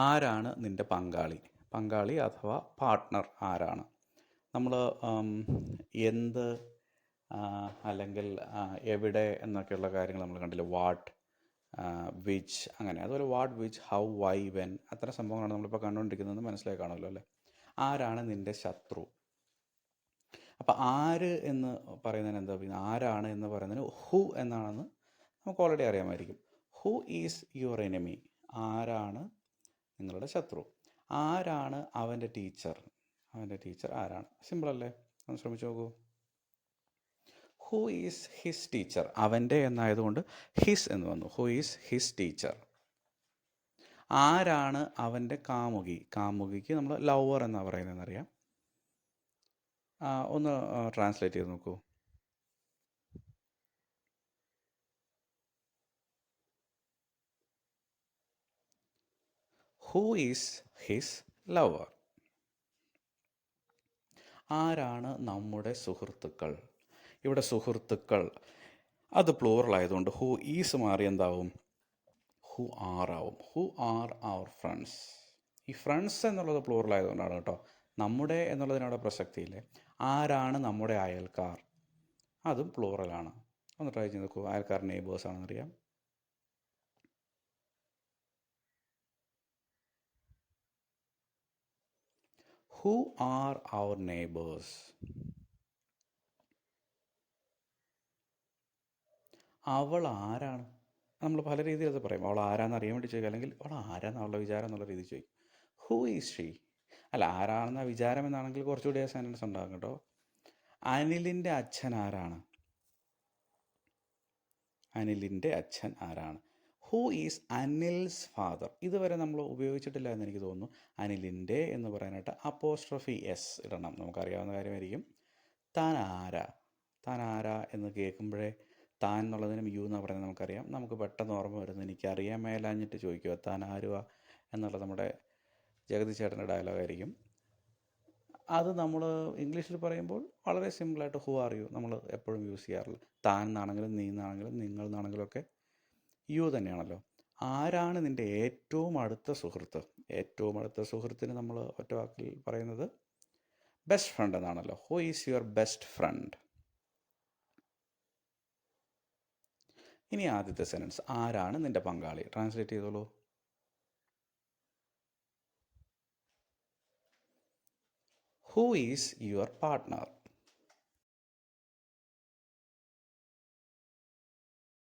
ആരാണ് നിൻ്റെ പങ്കാളി? പങ്കാളി അഥവാ പാർട്ട്ണർ ആരാണ്? നമ്മൾ എന്ത് അല്ലെങ്കിൽ എവിടെ എന്നൊക്കെയുള്ള കാര്യങ്ങൾ നമ്മൾ കണ്ടില്ലേ. വാട്ട്, വിച്ച്, അങ്ങനെ. അതുപോലെ what, which, how, why, when, അത്തരം സംഭവങ്ങളാണ് നമ്മളിപ്പോൾ കണ്ടുകൊണ്ടിരിക്കുന്നതെന്ന് മനസ്സിലായി കാണുമല്ലോ അല്ലേ. ആരാണ് നിൻ്റെ ശത്രു? അപ്പോൾ ആര് എന്ന് പറയുന്നതിന് എന്താ പറയുന്നത്? ആരാണ് എന്ന് പറയുന്നതിന് ഹു എന്നാണെന്ന് നമുക്ക് ഓൾറെഡി അറിയാമായിരിക്കും. Who is your enemy? ആരാണ് നിങ്ങളുടെ ശത്രു? ആരാണ് അവൻ്റെ ടീച്ചർ? അവൻ്റെ ടീച്ചർ ആരാണ്? സിമ്പിളല്ലേ? ഒന്ന് ശ്രമിച്ചു നോക്കൂ. Who is his teacher? അവൻ്റെ എന്നായതുകൊണ്ട് ഹിസ് എന്ന് വന്നു. Who is his teacher? ആരാണ് അവൻ്റെ കാമുകി? കാമുകിക്ക് നമ്മൾ ലവർ എന്നാണ് പറയുന്നതെന്നറിയാം. ഒന്ന് ട്രാൻസ്ലേറ്റ് ചെയ്ത് നോക്കൂ. Who is his lover? ആരാണ് നമ്മുടെ സുഹൃത്തുക്കൾ? ഇവിടെ സുഹൃത്തുക്കൾ അത് പ്ലൂറൽ ആയതുകൊണ്ട് ഹു ഈസ് മാറി എന്താവും? ഹു ആർ ആവും. Who are our friends? ഈ ഫ്രണ്ട്സ് എന്നുള്ളത് പ്ലൂറൽ ആയതുകൊണ്ടാണ് കേട്ടോ. നമ്മുടെ എന്നുള്ളതിനവിടെ പ്രസക്തിയില്ലേ. ആരാണ് നമ്മുടെ അയൽക്കാർ? അതും പ്ലൂറലാണ്. ഒന്ന് ട്രൈ ചെയ്ത് നോക്കൂ. അയൽക്കാർ നെയ്ബേഴ്സ് ആണെന്നറിയാം. ഹു ആർ അവർ നെയ്ബേഴ്സ്? അവൾ ആരാണ്? നമ്മൾ പല രീതിയിൽ അത് പറയും. അവൾ ആരാന്ന് അറിയാൻ വേണ്ടി ചോദിക്കും, അല്ലെങ്കിൽ അവൾ ആരാന്ന് അവളുടെ വിചാരം എന്നുള്ള രീതിയിൽ ചോദിക്കും. Who is she? അല്ല, ആരാണെന്ന വിചാരം എന്നാണെങ്കിൽ കുറച്ചുകൂടി ആ സെൻറ്റൻസ് ഉണ്ടാകും കേട്ടോ. അനിലിൻ്റെ അച്ഛൻ ആരാണ്? അനിലിൻ്റെ അച്ഛൻ ആരാണ്? Who is Anil's father? ഇതുവരെ നമ്മൾ ഉപയോഗിച്ചിട്ടില്ല എന്ന് എനിക്ക് തോന്നുന്നു. അനിലിൻ്റെ എന്ന് പറയാനായിട്ട് അപ്പോസ്ട്രോഫി എസ് ഇടണം. നമുക്കറിയാവുന്ന കാര്യമായിരിക്കും. താൻ ആരാ? താൻ ആരാ എന്ന് കേൾക്കുമ്പോഴേ താൻ എന്നുള്ളതിനും യു എന്ന് പറയുന്നത് നമുക്കറിയാം. നമുക്ക് പെട്ടെന്ന് ഓർമ്മ വരുന്നത് എനിക്കറിയാൻ മേലാഞ്ഞിട്ട് ചോദിക്കുക താൻ ആരുവാ എന്നുള്ള നമ്മുടെ ജഗതി ചേട്ടൻ്റെ ഡയലോഗായിരിക്കും. അത് നമ്മൾ ഇംഗ്ലീഷിൽ പറയുമ്പോൾ വളരെ സിമ്പിളായിട്ട് ഹു ആർ യു നമ്മൾ എപ്പോഴും യൂസ് ചെയ്യാറില്ല. താൻ എന്നാണെങ്കിലും നീ എന്നാണെങ്കിലും നിങ്ങൾ എന്നാണെങ്കിലും ഒക്കെ യു തന്നെയാണല്ലോ. ആരാണ് നിൻ്റെ ഏറ്റവും അടുത്ത സുഹൃത്ത്? ഏറ്റവും അടുത്ത സുഹൃത്തിന് നമ്മൾ ഒറ്റ വാക്കിൽ പറയുന്നത് ബെസ്റ്റ് ഫ്രണ്ട് എന്നാണല്ലോ. Who is your best friend? ഇനി ആദ്യത്തെ സെൻറ്റൻസ്, ആരാണ് നിൻ്റെ പങ്കാളി? ട്രാൻസ്ലേറ്റ് ചെയ്തോളൂ. Who is your partner?